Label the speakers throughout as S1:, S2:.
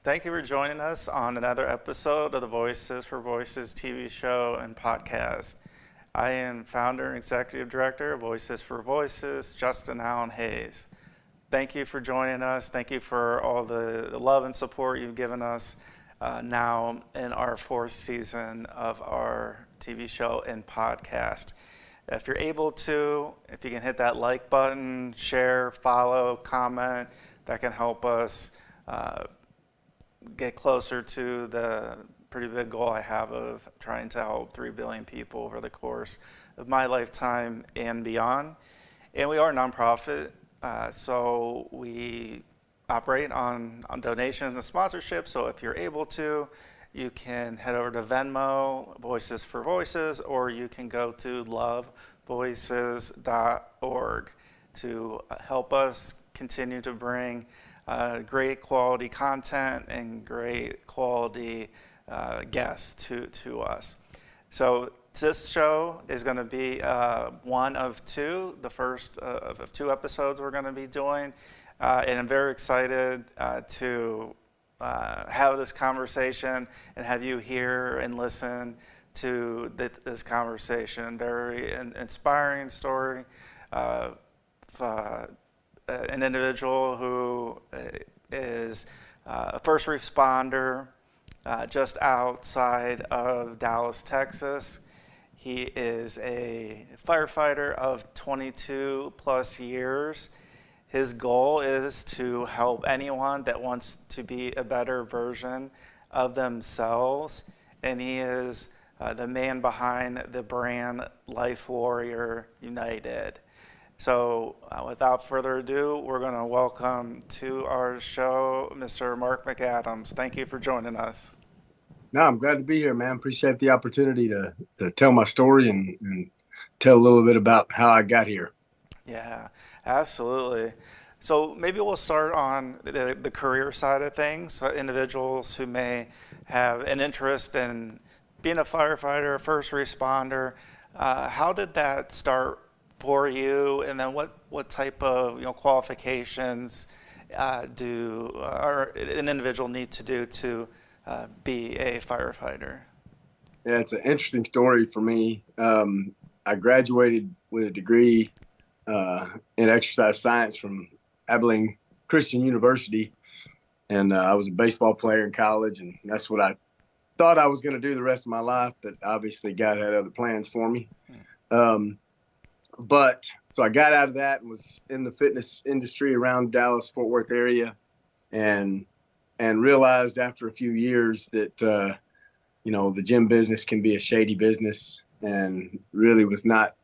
S1: Thank you for joining us on another episode of the Voices for Voices TV show and podcast. I am founder and executive director of Voices for Voices, Justin Allen Hayes. Thank you for joining us. Thank you for all the love and support you've given us now in our fourth season of our TV show and podcast. If you're able to, if you can hit that like button, share, follow, comment, that can help us get closer to the pretty big goal I have of trying to help 3 billion people over the course of my lifetime and beyond. And we are a nonprofit, so we operate on donations and sponsorships. So if you're able to, you can head over to Venmo, Voices for Voices, or you can go to lovevoices.org to help us continue to bring great quality content and great quality guests to us. So this show is going to be one of two, the first of two episodes we're going to be doing. And I'm very excited to have this conversation and have you hear and listen to this conversation. Very inspiring story of an individual who is a first responder just outside of Dallas, Texas. He is a firefighter of 22 plus years. His goal is to help anyone that wants to be a better version of themselves, and he is the man behind the brand Life Warrior United. So without further ado, we're going to welcome to our show Mr. Mark McAdams. Thank you for joining us.
S2: No, I'm glad to be here, man. Appreciate the opportunity to tell my story and tell a little bit about how I got here.
S1: Yeah, absolutely. So maybe we'll start on the career side of things. So individuals who may have an interest in being a firefighter, a first responder, how did that start for you? And then what type of qualifications do or an individual need to do to be a firefighter?
S2: Yeah, it's an interesting story for me. I graduated with a degree in exercise science from Abilene Christian University, and I was a baseball player in college, and that's what I thought I was going to do the rest of my life, but obviously God had other plans for me. But so I got out of that and was in the fitness industry around Dallas, Fort Worth area, and realized after a few years that the gym business can be a shady business, and really was not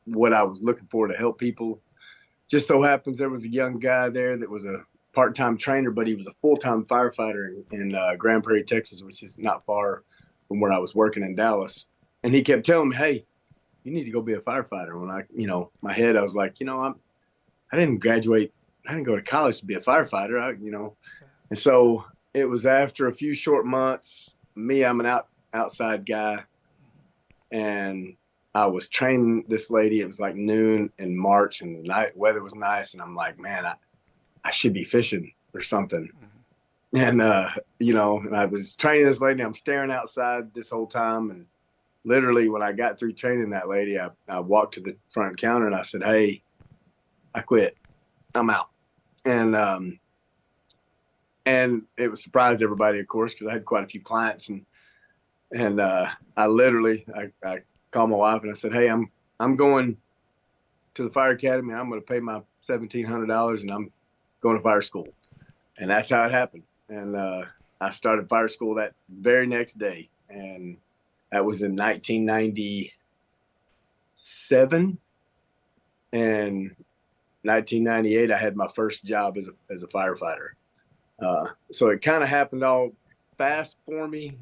S2: what I was looking for to help people. Just so happens there was a young guy there that was a part-time trainer, but he was a full-time firefighter in Grand Prairie, Texas, which is not far from where I was working in Dallas. And he kept telling me, "Hey, you need to go be a firefighter." When my head, I was like, I didn't graduate. I didn't go to college to be a firefighter. And so it was after a few short months. I'm an outside guy, and I was training this lady. It was like noon in March, and the night weather was nice. And I'm like, man, I should be fishing or something. And and I was training this lady. I'm staring outside this whole time, and literally when I got through training that lady, I walked to the front counter and I said, "Hey, I quit. I'm out." And it was surprised everybody, of course, because I had quite a few clients, and I called my wife and I said, "Hey, I'm going to the fire academy. I'm going to pay my $1,700 and I'm going to fire school." And that's how it happened. And I started fire school that very next day, and that was in 1997. And 1998, I had my first job as a firefighter. So it kind of happened all fast for me,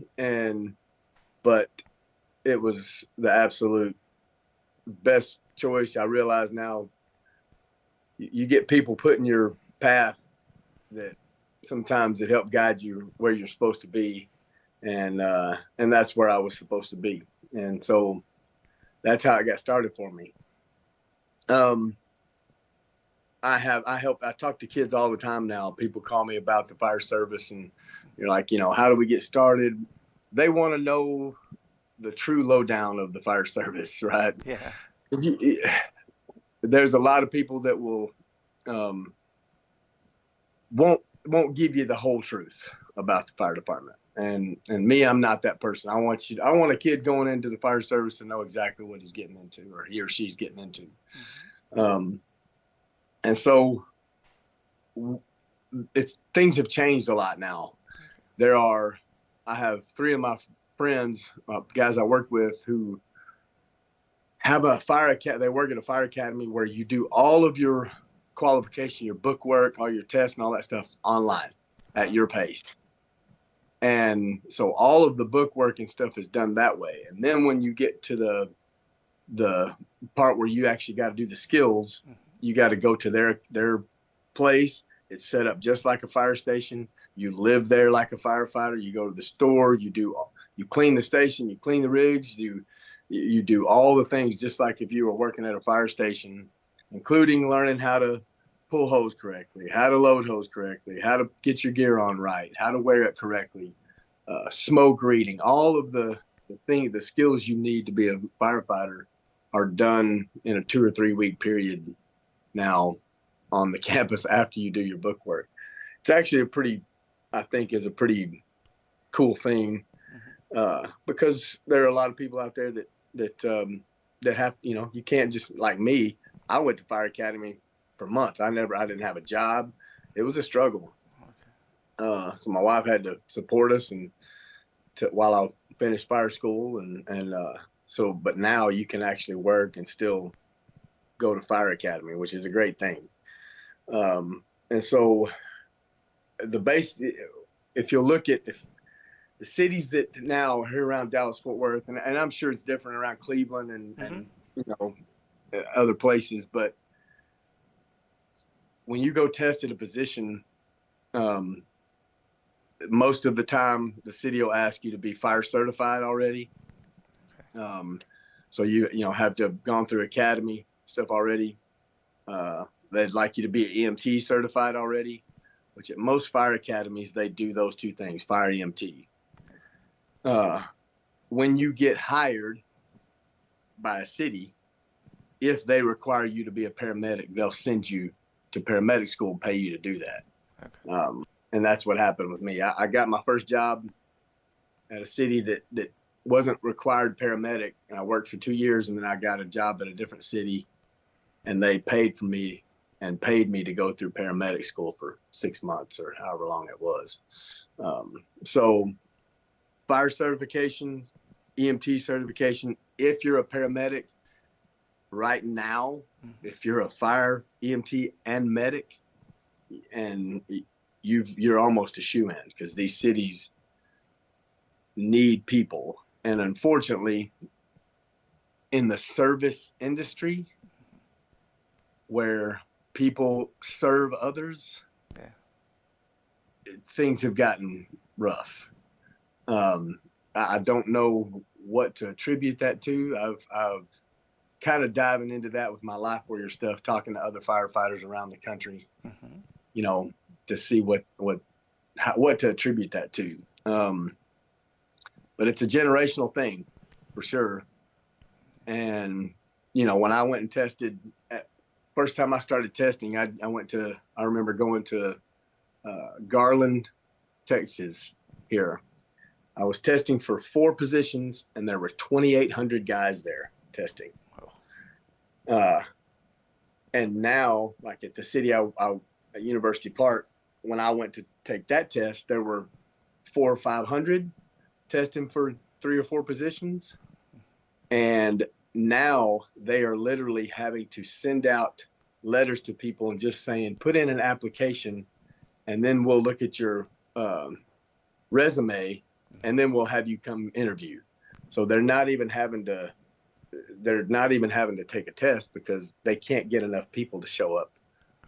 S2: but it was the absolute best choice. I realize now you get people put in your path that sometimes it help guide you where you're supposed to be. And that's where I was supposed to be. And so that's how it got started for me. I talk to kids all the time now. People call me about the fire service, and you're like, how do we get started? They want to know the true lowdown of the fire service, right?
S1: Yeah.
S2: There's a lot of people that will won't give you the whole truth about the fire department. And me, I'm not that person. I want a kid going into the fire service to know exactly what he's getting into, or he or she's getting into. And so things have changed a lot now. I have 3 of my friends, guys I work with, who have they work at a fire academy where you do all of your qualification, your book work, all your tests and all that stuff online at your pace. And so all of the book work and stuff is done that way. And then when you get to the part where you actually got to do the skills, you got to go to their place. It's set up just like a fire station. You live there like a firefighter. You go to the store, you clean the station, you clean the rigs, you do all the things just like if you were working at a fire station, including learning how to pull hose correctly, how to load hose correctly, how to get your gear on right, how to wear it correctly, smoke reading, all of the skills you need to be a firefighter are done in a 2 or 3 week period now on the campus after you do your book work. It's actually I think is a pretty cool thing, because there are a lot of people out there that have, you can't just, like me, I went to fire academy for months. I didn't have a job. It was a struggle. Okay. So my wife had to support us while I finished fire school. But now you can actually work and still go to fire academy, which is a great thing. And so if you look at the cities that now are here around Dallas-Fort Worth, and I'm sure it's different around Cleveland and other places, but when you go test at a position, most of the time the city will ask you to be fire certified already. So you have to have gone through academy stuff already. They'd like you to be EMT certified already, which at most fire academies, they do those 2 things, fire EMT. When you get hired by a city, if they require you to be a paramedic, they'll send you to paramedic school and pay you to do that. Okay. And that's what happened with me. I got my first job at a city that wasn't required paramedic, and I worked for 2 years, and then I got a job at a different city, and they paid me to go through paramedic school for 6 months or however long it was. So fire certification, EMT certification, if you're a paramedic right now, if you're a fire EMT and medic, and you're almost a shoo-in, because these cities need people. And unfortunately, in the service industry where people serve others, things have gotten rough. I don't know what to attribute that to. I've kind of diving into that with my life warrior stuff, talking to other firefighters around the country, to see what to attribute that to. But it's a generational thing for sure. And, when I went and tested, first time I started testing, I remember going to Garland, Texas here. I was testing for 4 positions, and there were 2,800 guys there testing. And now, like at the city, at University Park, when I went to take that test, there were 400 or 500 testing for 3 or 4 positions. And now they are literally having to send out letters to people and just saying, put in an application, and then we'll look at your resume, and then we'll have you come interview. So they're not even having to take a test because they can't get enough people to show up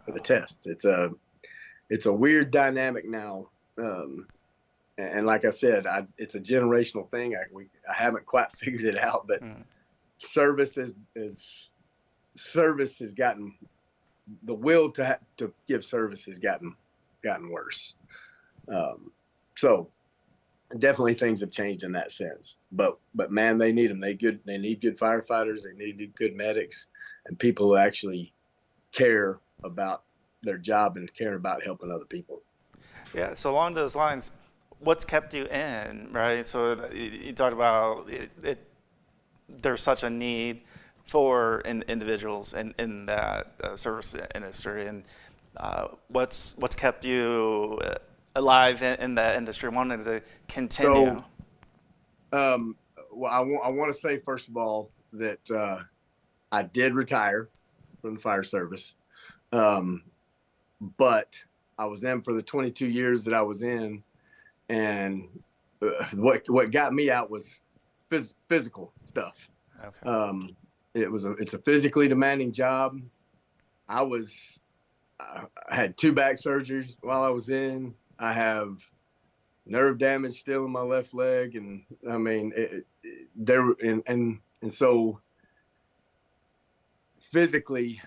S2: for the test. It's a weird dynamic now. And like I said, it's a generational thing. I haven't quite figured it out, but service has gotten the will to give service has gotten worse. So definitely things have changed in that sense. But man, they need them. They need good firefighters. They need good medics and people who actually care about their job and care about helping other people.
S1: Yeah. So along those lines, what's kept you in, right? So you talked about there's such a need for individuals in that service industry, and what's kept you alive in that industry, wanting to continue?
S2: So, well, I want to say first of all that I did retire from the fire service, but I was in for the 22 years that I was in, and what got me out was physical stuff.
S1: Okay.
S2: It's a physically demanding job. I had 2 back surgeries while I was in. I have nerve damage still in my left leg, and I mean so physically,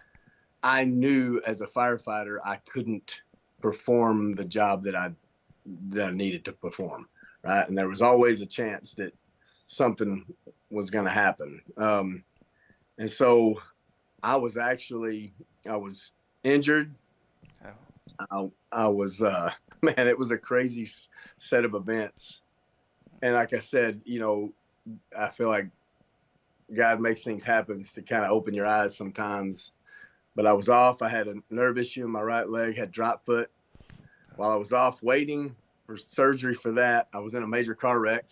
S2: I knew as a firefighter I couldn't perform the job that I needed to perform, right? And there was always a chance that something was going to happen. And so I was injured. I was, man, it was a crazy set of events. And like I said, I feel like God makes things happen to kind of open your eyes sometimes. But I was off. I had a nerve issue in my right leg, had drop foot. While I was off waiting for surgery for that, I was in a major car wreck.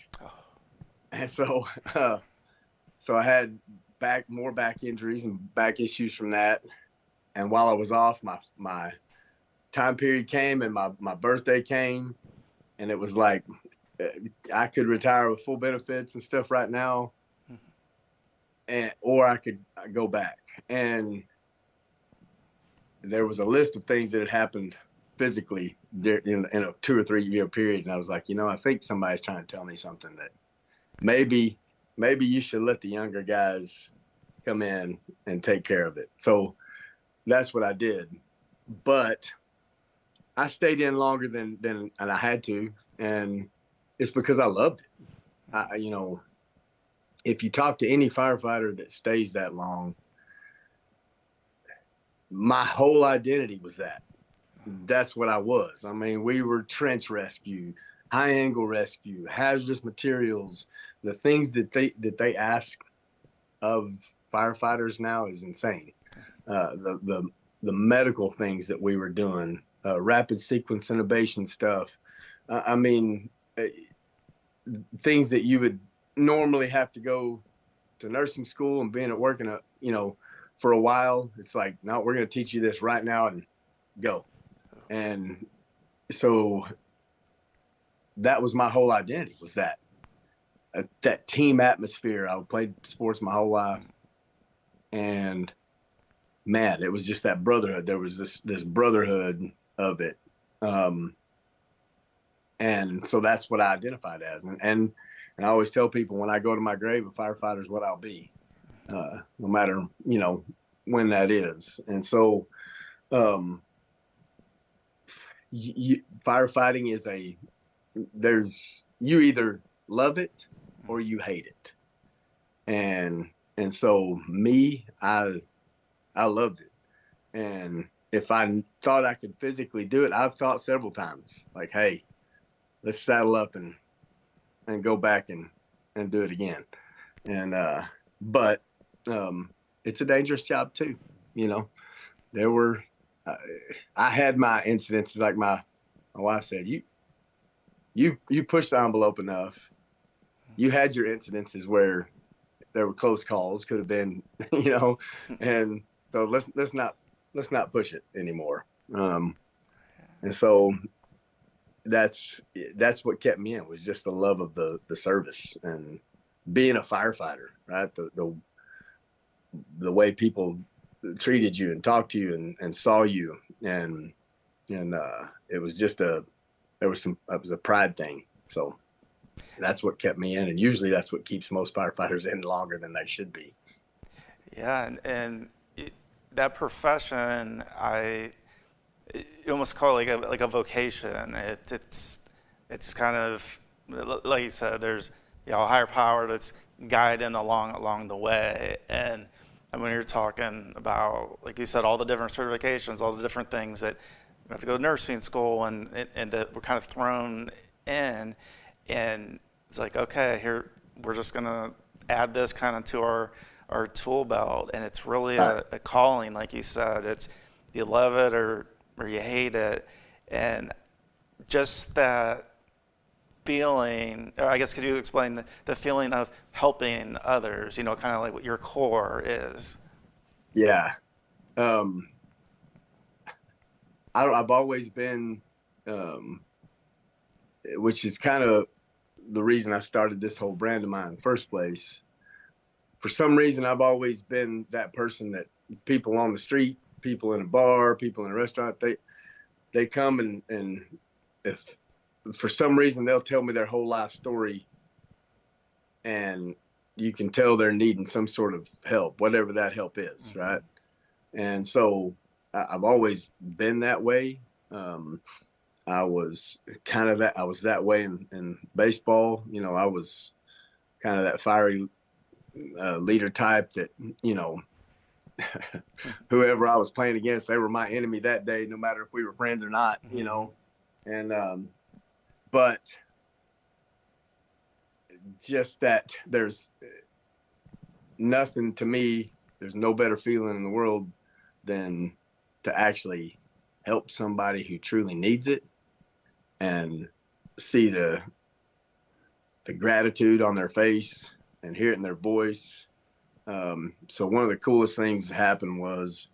S2: And so I had more back injuries and back issues from that. And while I was off, my time period came and my birthday came, and it was like I could retire with full benefits and stuff right now, or I could go back. And there was a list of things that had happened physically in a 2 or 3 year period, and I was like, I think somebody's trying to tell me something, that maybe you should let the younger guys come in and take care of it. So that's what I did. But I stayed in longer than I had to, and it's because I loved it. If you talk to any firefighter that stays that long, my whole identity was that. That's what I was. I mean, we were trench rescue, high angle rescue, hazardous materials. The things that they ask of firefighters now is insane. The medical things that we were doing, rapid sequence intubation stuff. I mean, things that you would normally have to go to nursing school and being at work for a while. It's like, no, we're going to teach you this right now and go. And so that was my whole identity, was that team atmosphere. I played sports my whole life, and man, it was just that brotherhood. There was this brotherhood of it. And so that's what I identified as. And I always tell people, when I go to my grave, a firefighter is what I'll be, no matter, when that is. And so, firefighting is you either love it or you hate it. And so I loved it. And if I thought I could physically do it, I've thought several times, like, hey, let's saddle up and go back and do it again. And but it's a dangerous job too. There were I had my incidences, like my wife said, you pushed the envelope enough. You had your incidences where there were close calls, could have been, and so let's not push it anymore. And so that's what kept me in, was just the love of the service and being a firefighter, right? The way people treated you and talked to you and saw you, and it was a pride thing. So that's what kept me in, and usually that's what keeps most firefighters in longer than they should be.
S1: Yeah, and that profession, you almost call it like a vocation. It's kind of like you said. There's a higher power that's guiding along the way. And when you're talking about, like you said, all the different certifications, all the different things that you have to go to nursing school, and that we're kind of thrown in, and it's like, okay, here we're just gonna add this kind of to our tool belt, and it's really a calling, like you said. It's, you love it or you hate it, and just that feeling, or I guess, could you explain the feeling of helping others, kind of like what your core is?
S2: Yeah. I've always been, which is kind of the reason I started this whole brand of mine in the first place. For some reason, I've always been that person that people on the street, people in a bar, people in a restaurant, they come and if for some reason they'll tell me their whole life story, and you can tell they're needing some sort of help, whatever that help is, mm-hmm. right? And so I've always been that way. I was that way in baseball. I was kind of that fiery leader type that, whoever I was playing against, they were my enemy that day, no matter if we were friends or not, mm-hmm. And, but just that there's nothing to me, there's no better feeling in the world than to actually help somebody who truly needs it and see the gratitude on their face and hear it in their voice. So one of the coolest things that happened was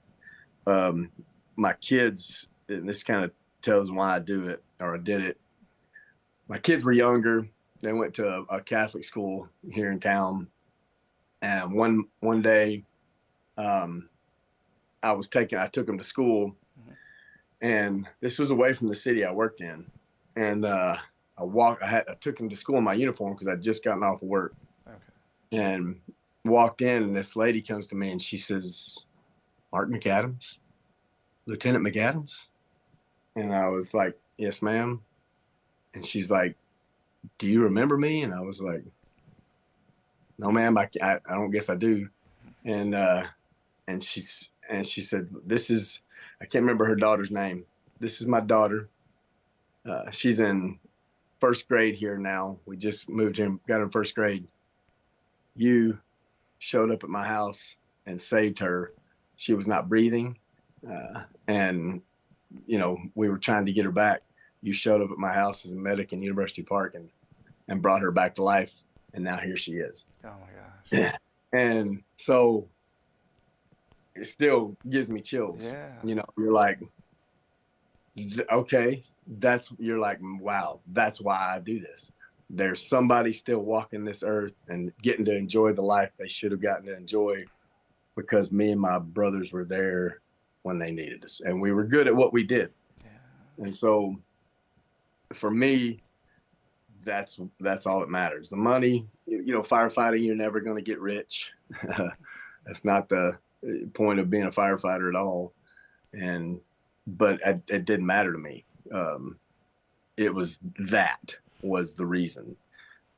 S2: my kids, and this kind of tells why I do it, or I did it. My kids were younger. They went to a Catholic school here in town. And one day, I took them to school, mm-hmm. and this was away from the city I worked in. And I took them to school in my uniform because I'd just gotten off of work. Okay. And walked in, and this lady comes to me and she says, "Mark McAdams, Lieutenant McAdams?" And I was like, "Yes, ma'am." And she's like, "Do you remember me?" And I was like, "No, ma'am, I don't guess I do." And she said, "This is," I can't remember her daughter's name. "This is my daughter. She's in first grade here now. We just moved here, got her in first grade. You showed up at my house and saved her. She was not breathing. And, we were trying to get her back. You showed up at my house as a medic in University Park and brought her back to life. And now here she is."
S1: Oh my gosh.
S2: And so it still gives me chills.
S1: Yeah.
S2: You're like, okay, you're like, wow, that's why I do this. There's somebody still walking this earth and getting to enjoy the life they should have gotten to enjoy because me and my brothers were there when they needed us, and we were good at what we did. Yeah. And so for me, that's all that matters. The money, firefighting, you're never going to get rich. That's not the point of being a firefighter at all. But it didn't matter to me. It was the reason.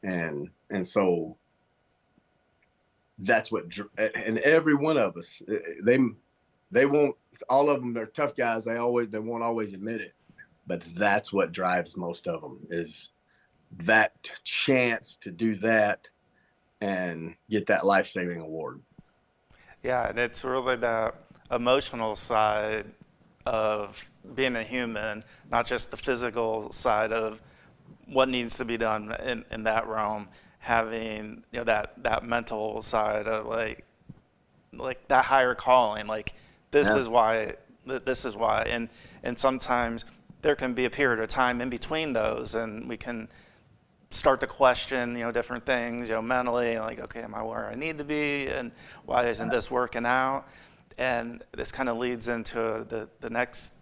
S2: And so that's what, and every one of us, they won't, all of them, they're tough guys. They won't always admit it, but that's what drives most of them, is that chance to do that and get that life-saving award.
S1: Yeah. And it's really that emotional side of being a human, not just the physical side of what needs to be done in that realm. Having that mental side of like that higher calling, like this is why, and sometimes there can be a period of time in between those, and we can start to question different things mentally, like, okay, am I where I need to be, and why isn't this working out? And this kind of leads into the next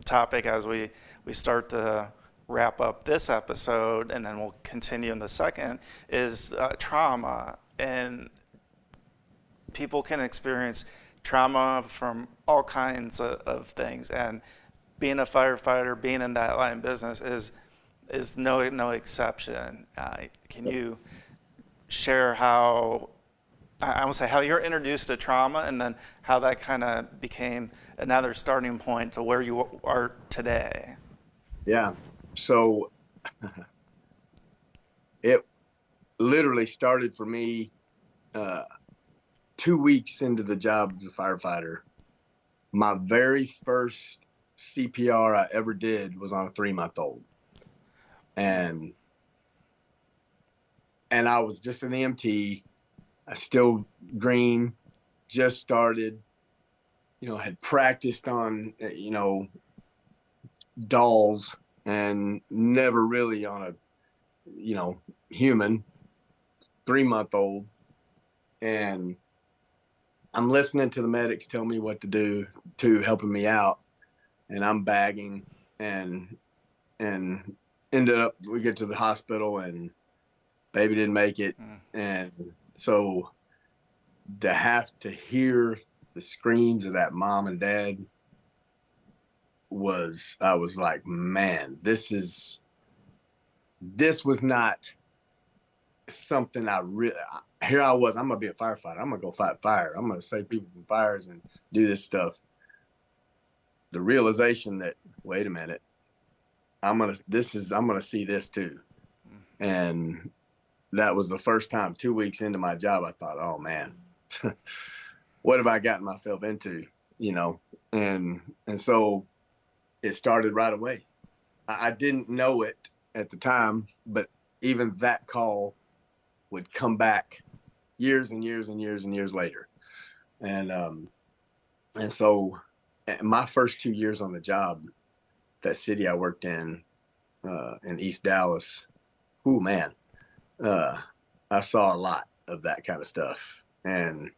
S1: topic as we start to wrap up this episode, and then we'll continue in the second, is trauma. And people can experience trauma from all kinds of things. And being a firefighter, being in that line of business is no exception. Can you share how, I would say, how you're introduced to trauma, and then how that kind of became another starting point to where you are today?
S2: Yeah. So it literally started for me 2 weeks into the job as a firefighter. My very first CPR I ever did was on a 3-month-old. And I was just an EMT. I still green, just started, had practiced on, dolls, and never really on a, human 3-month-old. And I'm listening to the medics tell me what to do, to helping me out. And I'm bagging, and ended up, we get to the hospital, and baby didn't make it. And so to have to hear the screams of that mom and dad I was like, man, this was not something here I was, I'm going to be a firefighter. I'm going to go fight fire. I'm going to save people from fires and do this stuff. The realization that, wait a minute, I'm going to see this too. And that was the first time, 2 weeks into my job, I thought, oh man, what have I gotten myself into? And so it started right away. I didn't know it at the time, but even that call would come back years and years and years and years later. And so my first 2 years on the job, that city I worked in East Dallas, oh man, I saw a lot of that kind of stuff. And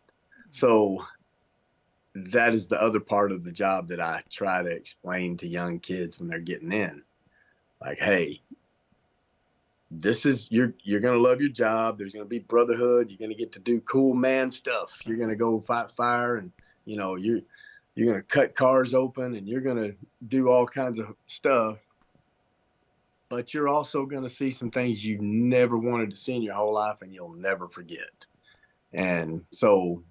S2: so that is the other part of the job that I try to explain to young kids when they're getting in. Like, hey, you're going to love your job. There's going to be brotherhood. You're going to get to do cool man stuff. You're going to go fight fire, and, you're going to cut cars open, and you're going to do all kinds of stuff. But you're also going to see some things you never wanted to see in your whole life, and you'll never forget. And so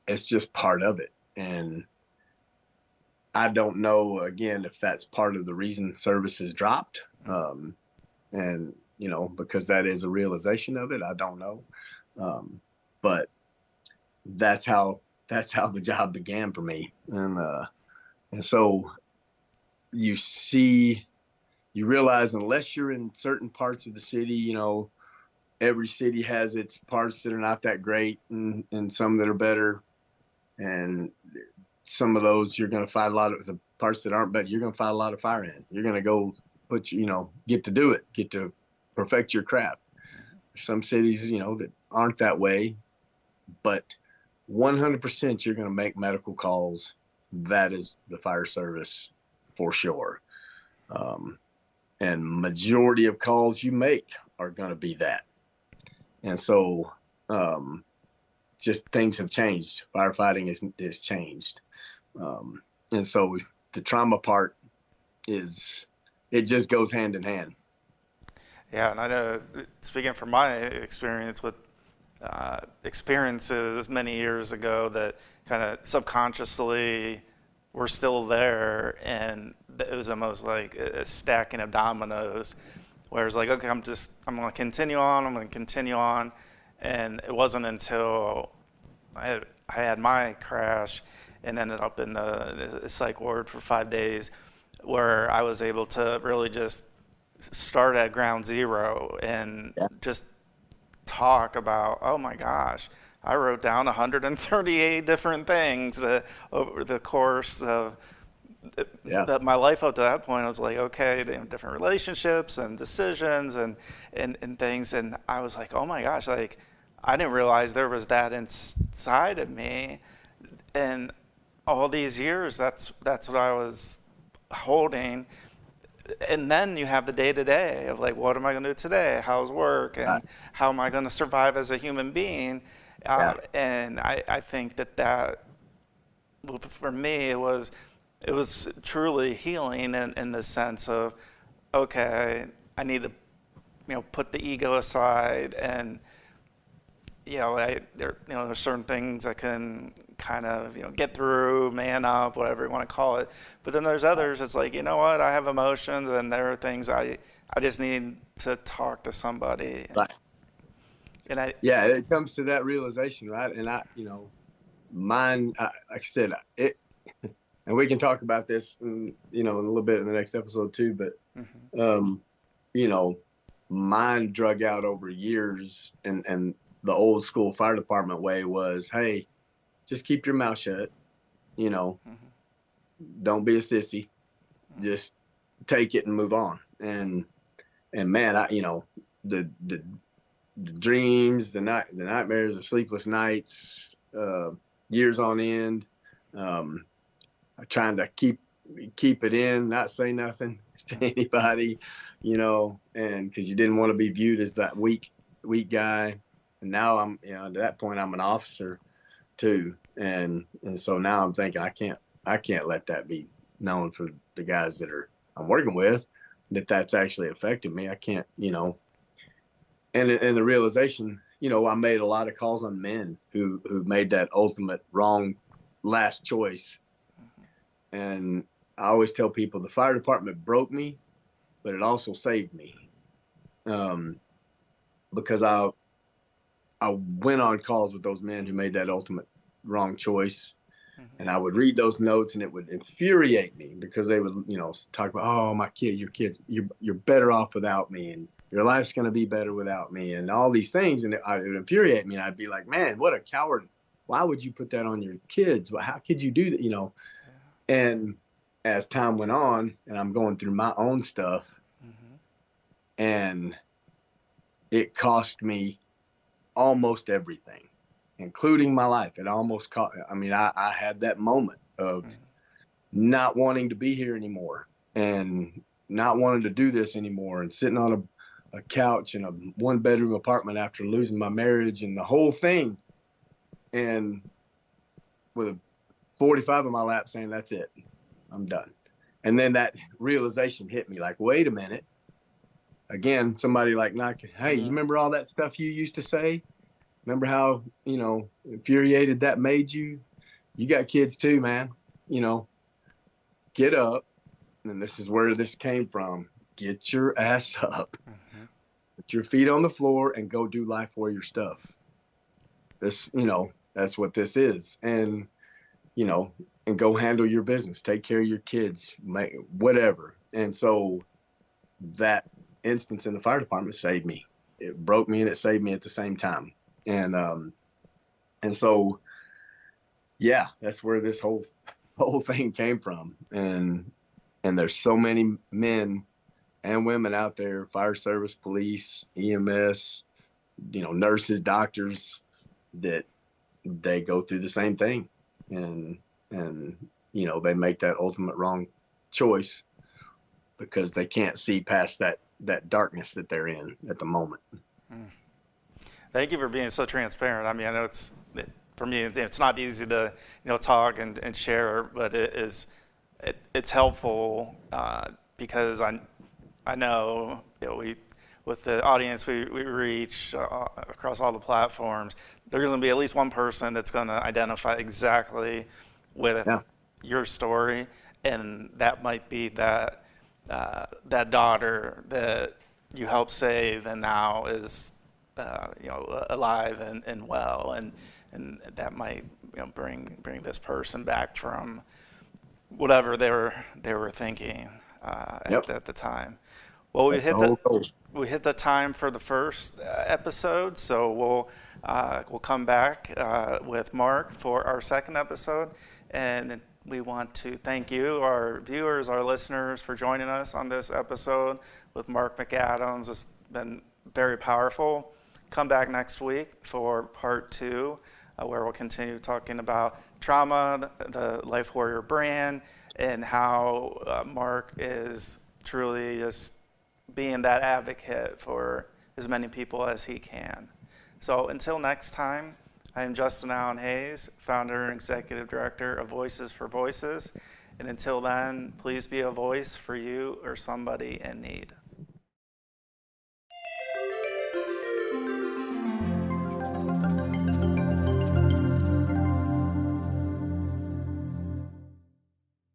S2: it's just part of it. And I don't know, again, if that's part of the reason services dropped. And, because that is a realization of it. I don't know. But that's how the job began for me. And so you realize, unless you're in certain parts of the city, every city has its parts that are not that great, and some that are better. And some of those you're going to find a lot of the parts that aren't better. You're going to find a lot of fire in. You're going to go get to do it, get to perfect your craft. Some cities, that aren't that way, but 100% you're going to make medical calls. That is the fire service for sure. And majority of calls you make are going to be that. And so just things have changed. Firefighting is changed. And so the trauma part it just goes hand in hand.
S1: Yeah, and I know, speaking from my experience with experiences many years ago that kind of subconsciously were still there, and it was almost like a stacking of dominoes, where it's like, okay, I'm going to continue on, and it wasn't until I had my crash and ended up in the psych ward for 5 days, where I was able to really just start at ground zero and just talk about, oh my gosh, I wrote down 138 different things over the course of my life up to that point. I was like, okay, they have different relationships and decisions and things, and I was like, oh my gosh, like I didn't realize there was that inside of me, and all these years that's what I was holding. And then you have the day-to-day of like, what am I going to do today? How's work? And how am I going to survive as a human being? And I think that for me, it was truly healing in the sense of, okay, I need to, put the ego aside, and there's certain things I can kind of get through, man up, whatever you want to call it. But then there's others. It's like, you know what? I have emotions, and there are things I just need to talk to somebody.
S2: Right.
S1: And
S2: yeah, it comes to that realization, right? And mine, like I said, it, and we can talk about this, in a little bit in the next episode too. But, mine drug out over years, and the old school fire department way was, hey, just keep your mouth shut. Don't be a sissy. Just take it and move on. And man, the dreams, the nightmares, the sleepless nights, years on end, trying to keep it in, not say nothing to anybody, and because you didn't want to be viewed as that weak guy. And now I'm, at that point, I'm an officer too, and so now I'm thinking I can't let that be known for the guys that I'm working with, that's actually affected me. I can't, and the realization, I made a lot of calls on men who made that ultimate wrong last choice. And I always tell people the fire department broke me, but it also saved me. Because I went on calls with those men who made that ultimate wrong choice. And I would read those notes, and it would infuriate me because they would, talk about, oh, my kid, your kids, you're better off without me, and your life's going to be better without me, and all these things. And it would infuriate me. And I'd be like, man, what a coward. Why would you put that on your kids? How could you do that? And as time went on, and I'm going through my own stuff, and it cost me almost everything, including my life. It almost I had that moment of not wanting to be here anymore, and not wanting to do this anymore, and sitting on a couch in a 1-bedroom apartment after losing my marriage and the whole thing, and with a 45 in my lap saying, that's it, I'm done. And then that realization hit me, like, wait a minute. Again, somebody like knocking, hey, you remember all that stuff you used to say? Remember how, infuriated that made you? You got kids too, man. Get up. And this is where this came from. Get your ass up. Put your feet on the floor and go do life warrior stuff. This, that's what this is. And, and go handle your business. Take care of your kids, whatever. And so that instance in the fire department saved me. It broke me and it saved me at the same time. And so, yeah, that's where this whole thing came from. And there's so many men and women out there, fire service, police, EMS, nurses, doctors, that they go through the same thing. And they make that ultimate wrong choice because they can't see past that darkness that they're in at the moment.
S1: Thank you for being so transparent. I mean, I know for me, it's not easy to, talk and share, but it's helpful because I know, we, with the audience we reach across all the platforms, there's going to be at least one person that's going to identify exactly with your story, and that might be that daughter that you helped save and now is alive and well, and that might bring this person back from whatever they were thinking at the time. Well, we hit the time for the first episode, so we'll come back with Mark for our second episode, and we want to thank you, our viewers, our listeners, for joining us on this episode with Mark McAdams. It's been very powerful. Come back next week for part 2, where we'll continue talking about trauma, the Life Warrior brand, and how Mark is truly just being that advocate for as many people as he can. So until next time, I am Justin Allen Hayes, founder and executive director of Voices for Voices. And until then, please be a voice for you or somebody in need.